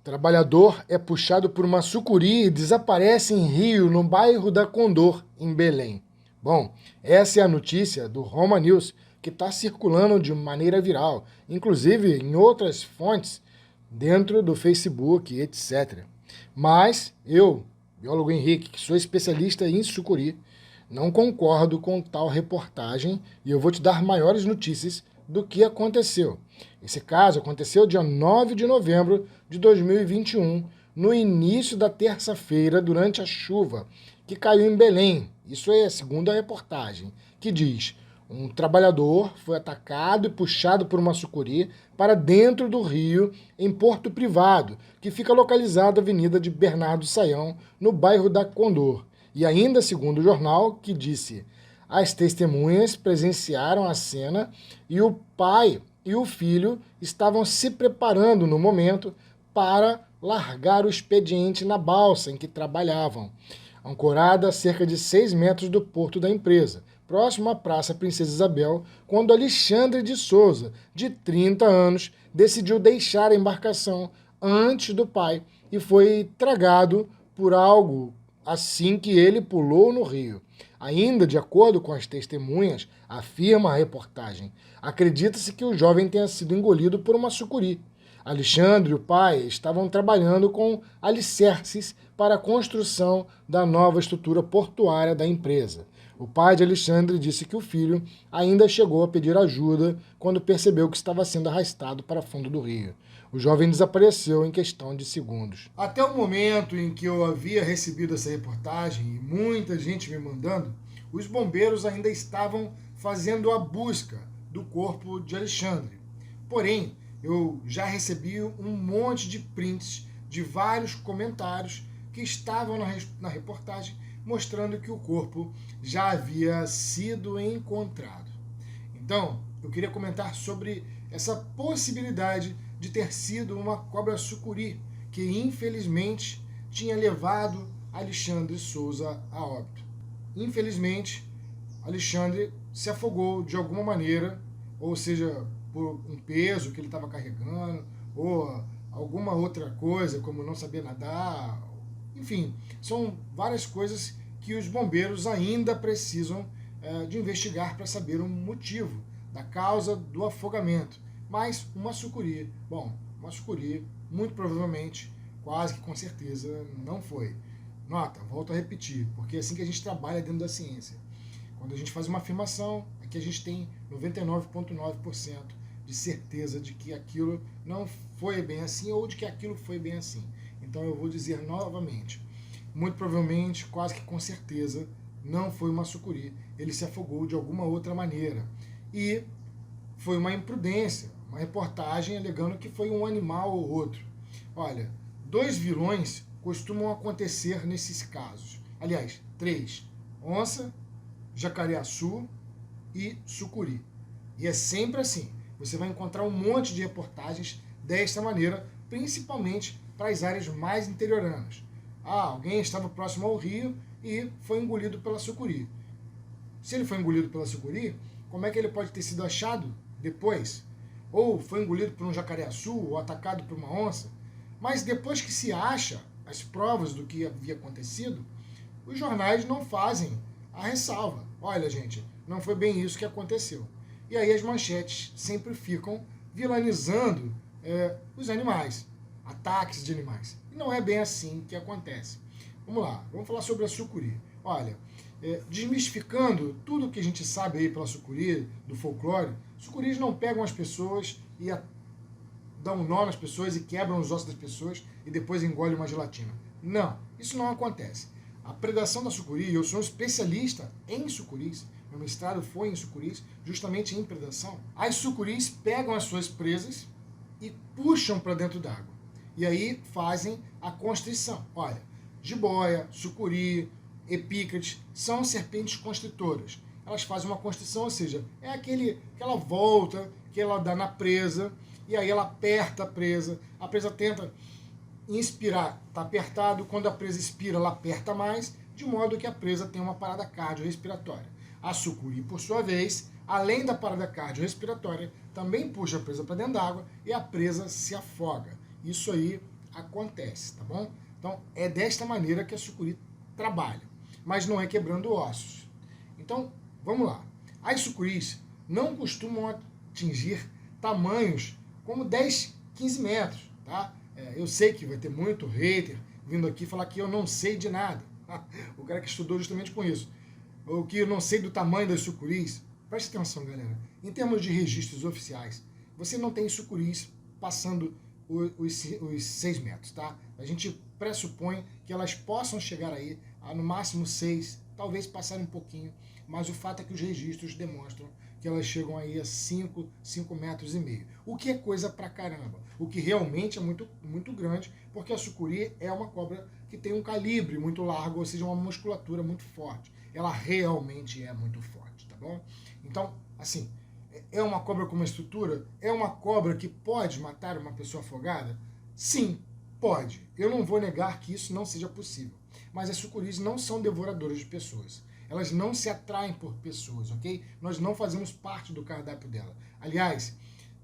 Trabalhador é puxado por uma sucuri e desaparece em Rio, no bairro da Condor, em Belém. Bom, essa é a notícia do Roma News, que está circulando de maneira viral, inclusive em outras fontes, dentro do Facebook, etc. Mas eu, biólogo Henrique, que sou especialista em sucuri, não concordo com tal reportagem e eu vou te dar maiores notícias do que aconteceu. Esse caso aconteceu dia 9 de novembro de 2021, no início da terça-feira, durante a chuva que caiu em Belém. Isso é segundo a reportagem, que diz: um trabalhador foi atacado e puxado por uma sucuri para dentro do rio, em Porto Privado, que fica localizado na Avenida de Bernardo Saião, no bairro da Condor. E ainda segundo o jornal, que disse: as testemunhas presenciaram a cena e o pai e o filho estavam se preparando no momento para largar o expediente na balsa em que trabalhavam, ancorada a cerca de 6 metros do porto da empresa, próximo à Praça Princesa Isabel, quando Alexandre de Souza, de 30 anos, decidiu deixar a embarcação antes do pai e foi tragado por algo assim que ele pulou no rio. Ainda de acordo com as testemunhas, afirma a reportagem, acredita-se que o jovem tenha sido engolido por uma sucuri. Alexandre e o pai estavam trabalhando com alicerces para a construção da nova estrutura portuária da empresa. O pai de Alexandre disse que o filho ainda chegou a pedir ajuda quando percebeu que estava sendo arrastado para fundo do rio. O jovem desapareceu em questão de segundos. Até o momento em que eu havia recebido essa reportagem e muita gente me mandando, os bombeiros ainda estavam fazendo a busca do corpo de Alexandre. Porém, eu já recebi um monte de prints de vários comentários que estavam na reportagem mostrando que o corpo já havia sido encontrado. Então, eu queria comentar sobre essa possibilidade de ter sido uma cobra sucuri, que infelizmente tinha levado Alexandre Souza a óbito. Infelizmente, Alexandre se afogou de alguma maneira, ou seja, por um peso que ele estava carregando, ou alguma outra coisa, como não saber nadar. Enfim, são várias coisas que os bombeiros ainda precisam de investigar para saber o motivo da causa do afogamento. Mas uma sucuri, uma sucuri, muito provavelmente, quase que com certeza, não foi. Nota, volto a repetir, porque é assim que a gente trabalha dentro da ciência. Quando a gente faz uma afirmação, aqui a gente tem 99,9% de certeza de que aquilo não foi bem assim ou de que aquilo foi bem assim. Então eu vou dizer novamente, muito provavelmente, quase que com certeza, não foi uma sucuri. Ele se afogou de alguma outra maneira. E foi uma imprudência, uma reportagem alegando que foi um animal ou outro. Olha, 2 vilões costumam acontecer nesses casos. Aliás, 3. Onça, jacaré-açu e sucuri. E é sempre assim. Você vai encontrar um monte de reportagens desta maneira, principalmente para as áreas mais interioranas. Alguém estava próximo ao rio e foi engolido pela sucuri. Se ele foi engolido pela sucuri, como é que ele pode ter sido achado depois? Ou foi engolido por um jacaré-açu ou atacado por uma onça? Mas depois que se acha as provas do que havia acontecido, os jornais não fazem a ressalva. Olha, gente, não foi bem isso que aconteceu. E aí as manchetes sempre ficam vilanizando os animais, ataques de animais. E não é bem assim que acontece. Vamos lá, vamos falar sobre a sucuri. Olha, desmistificando tudo que a gente sabe aí pela sucuri, do folclore, sucuris não pegam as pessoas e dão um nó nas pessoas e quebram os ossos das pessoas e depois engolem uma gelatina. Não, isso não acontece. A predação da sucuri, eu sou um especialista em sucuris, meu mestrado foi em sucuris, justamente em predação. As sucuris pegam as suas presas e puxam para dentro d'água. E aí fazem a constrição. Olha, jiboia, sucuri, epícrates, são serpentes constritoras. Elas fazem uma constrição, ou seja, é aquela volta que ela dá na presa, e aí ela aperta a presa tenta inspirar, está apertado, quando a presa expira, ela aperta mais, de modo que a presa tem uma parada cardiorrespiratória. A sucuri, por sua vez, além da parada cardiorrespiratória, também puxa a presa para dentro d'água e a presa se afoga. Isso aí acontece, tá bom? Então, é desta maneira que a sucuri trabalha, mas não é quebrando ossos. Então, vamos lá. As sucuris não costumam atingir tamanhos como 10, 15 metros, tá? Eu sei que vai ter muito hater vindo aqui falar que eu não sei de nada. O cara que estudou justamente com isso. O que eu não sei do tamanho das sucuris. Preste atenção, galera. Em termos de registros oficiais, você não tem sucuris passando os 6 metros, tá? A gente pressupõe que elas possam chegar aí a no máximo 6, talvez passar um pouquinho, mas o fato é que os registros demonstram que elas chegam aí a 5 metros e meio. O que é coisa pra caramba. O que realmente é muito, muito grande, porque a sucuri é uma cobra que tem um calibre muito largo, ou seja, uma musculatura muito forte. Ela realmente é muito forte, tá bom? Então, assim, é uma cobra com uma estrutura? É uma cobra que pode matar uma pessoa afogada? Sim, pode. Eu não vou negar que isso não seja possível. Mas as sucuris não são devoradoras de pessoas. Elas não se atraem por pessoas, ok? Nós não fazemos parte do cardápio dela. Aliás,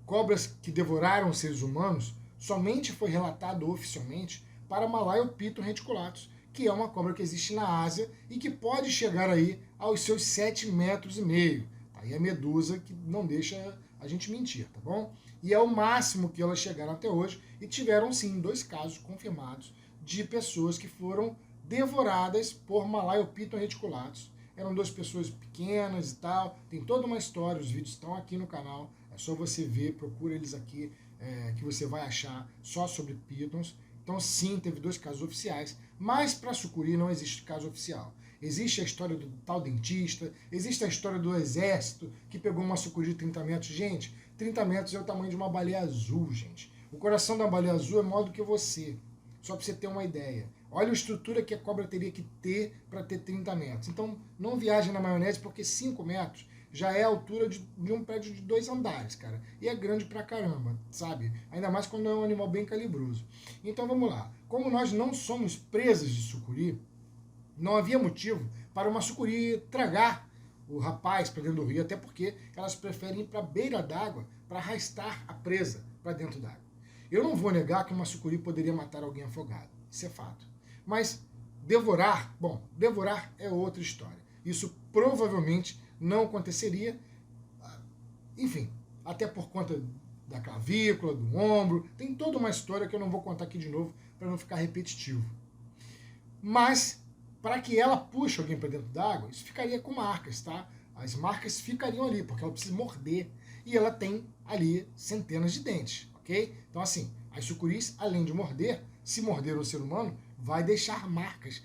cobras que devoraram seres humanos somente foi relatado oficialmente para Malayo Piton reticulatus, que é uma cobra que existe na Ásia e que pode chegar aí aos seus 7 metros e meio. Aí a medusa que não deixa a gente mentir, tá bom? E é o máximo que elas chegaram até hoje e tiveram sim 2 casos confirmados de pessoas que foram devoradas por Malayo Piton reticulatus. Eram 2 pessoas pequenas e tal, tem toda uma história, os vídeos estão aqui no canal, é só você ver, procura eles aqui, que você vai achar só sobre pitons. Então sim, teve 2 casos oficiais, mas para sucuri não existe caso oficial. Existe a história do tal dentista, existe a história do exército que pegou uma sucuri de 30 metros. Gente, 30 metros é o tamanho de uma baleia azul, gente. O coração da baleia azul é maior do que você, só para você ter uma ideia. Olha a estrutura que a cobra teria que ter para ter 30 metros. Então não viaje na maionese, porque 5 metros já é a altura de um prédio de 2 andares, cara. E é grande pra caramba, sabe? Ainda mais quando é um animal bem calibroso. Então vamos lá. Como nós não somos presas de sucuri, não havia motivo para uma sucuri tragar o rapaz para dentro do rio, até porque elas preferem ir para a beira d'água para arrastar a presa para dentro d'água. Eu não vou negar que uma sucuri poderia matar alguém afogado, isso é fato. Mas devorar, bom, devorar é outra história. Isso provavelmente não aconteceria, enfim, até por conta da clavícula, do ombro, tem toda uma história que eu não vou contar aqui de novo para não ficar repetitivo. Mas, para que ela puxe alguém para dentro d'água, isso ficaria com marcas, tá? As marcas ficariam ali, porque ela precisa morder, e ela tem ali centenas de dentes, ok? Então, assim, as sucuris, além de morder, se morder um ser humano, vai deixar marcas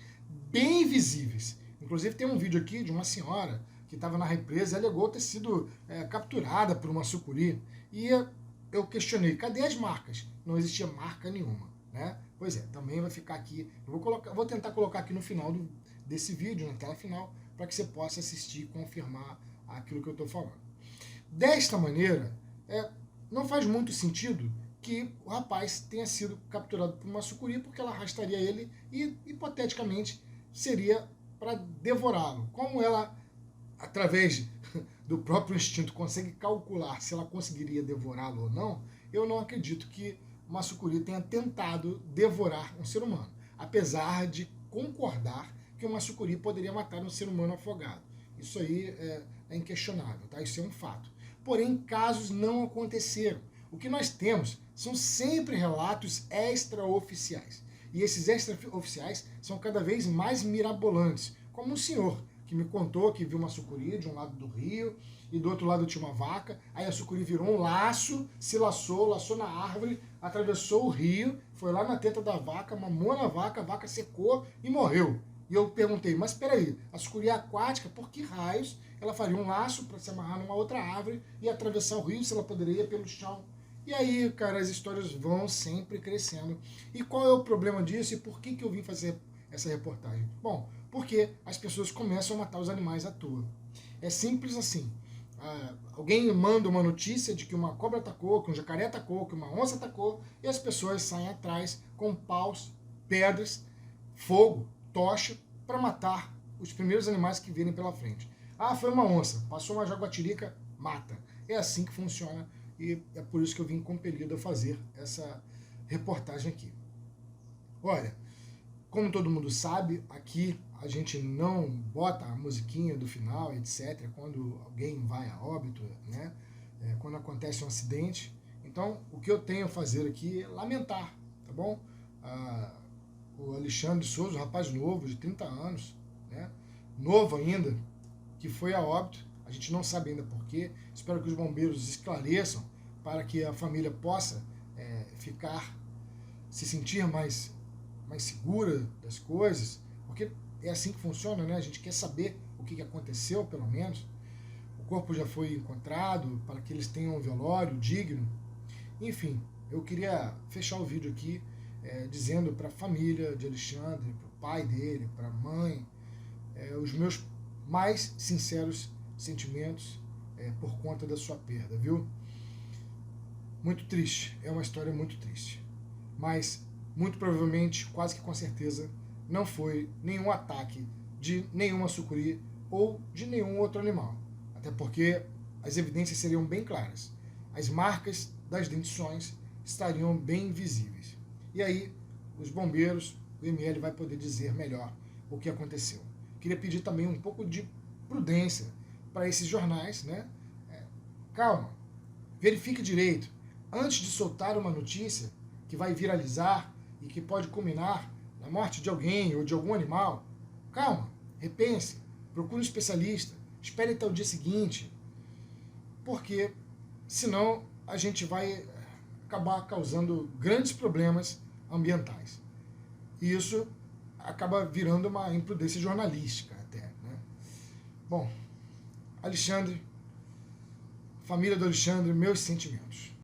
bem visíveis. Inclusive, tem um vídeo aqui de uma senhora que estava na represa e alegou ter sido capturada por uma sucuri. E eu questionei, cadê as marcas? Não existia marca nenhuma, né? Pois é, também vai ficar aqui. Eu vou tentar colocar aqui no final desse vídeo, na tela final, para que você possa assistir e confirmar aquilo que eu estou falando. Desta maneira, não faz muito sentido que o rapaz tenha sido capturado por uma sucuri, porque ela arrastaria ele e, hipoteticamente, seria para devorá-lo. Como ela, através do próprio instinto, consegue calcular se ela conseguiria devorá-lo ou não, eu não acredito que uma sucuri tenha tentado devorar um ser humano, apesar de concordar que uma sucuri poderia matar um ser humano afogado. Isso aí é inquestionável, tá? Isso é um fato. Porém, casos não aconteceram. O que nós temos são sempre relatos extraoficiais. E esses extraoficiais são cada vez mais mirabolantes, como um senhor que me contou que viu uma sucuri de um lado do rio e do outro lado tinha uma vaca. Aí a sucuri virou um laço, se laçou na árvore, atravessou o rio, foi lá na teta da vaca, mamou na vaca, a vaca secou e morreu. E eu perguntei, mas peraí, a sucuri é aquática, por que raios ela faria um laço para se amarrar numa outra árvore e atravessar o rio, se ela poderia ir pelo chão? E aí, cara, as histórias vão sempre crescendo. E qual é o problema disso e por que eu vim fazer essa reportagem? Bom, porque as pessoas começam a matar os animais à toa. É simples assim. Alguém manda uma notícia de que uma cobra atacou, que um jacaré atacou, que uma onça atacou, e as pessoas saem atrás com paus, pedras, fogo, tocha, para matar os primeiros animais que virem pela frente. Ah, foi uma onça, passou uma jaguatirica, mata. É assim que funciona e é por isso que eu vim compelido a fazer essa reportagem aqui. Olha, como todo mundo sabe, aqui a gente não bota a musiquinha do final, etc., quando alguém vai a óbito, né? Quando acontece um acidente. Então, o que eu tenho a fazer aqui é lamentar, tá bom? O Alexandre Souza, um rapaz novo, de 30 anos, né? Novo ainda, que foi a óbito. A gente não sabe ainda porquê. Espero que os bombeiros esclareçam para que a família possa se sentir mais segura das coisas, porque é assim que funciona, né? A gente quer saber o que aconteceu, pelo menos. O corpo já foi encontrado para que eles tenham um velório digno. Enfim, eu queria fechar o vídeo aqui dizendo para a família de Alexandre, para o pai dele, para a mãe, os meus mais sinceros sentimentos por conta da sua perda, viu? Muito triste, é uma história muito triste. Mas, muito provavelmente, quase que com certeza, não foi nenhum ataque de nenhuma sucuri ou de nenhum outro animal. Até porque as evidências seriam bem claras. As marcas das dentições estariam bem visíveis. E aí, os bombeiros, o ML vai poder dizer melhor o que aconteceu. Queria pedir também um pouco de prudência para esses jornais, né? Calma, verifique direito. Antes de soltar uma notícia que vai viralizar e que pode culminar na morte de alguém ou de algum animal, calma, repense, procure um especialista, espere até o dia seguinte, porque senão a gente vai acabar causando grandes problemas ambientais. E isso acaba virando uma imprudência jornalística até, né? Bom, Alexandre, família do Alexandre, meus sentimentos.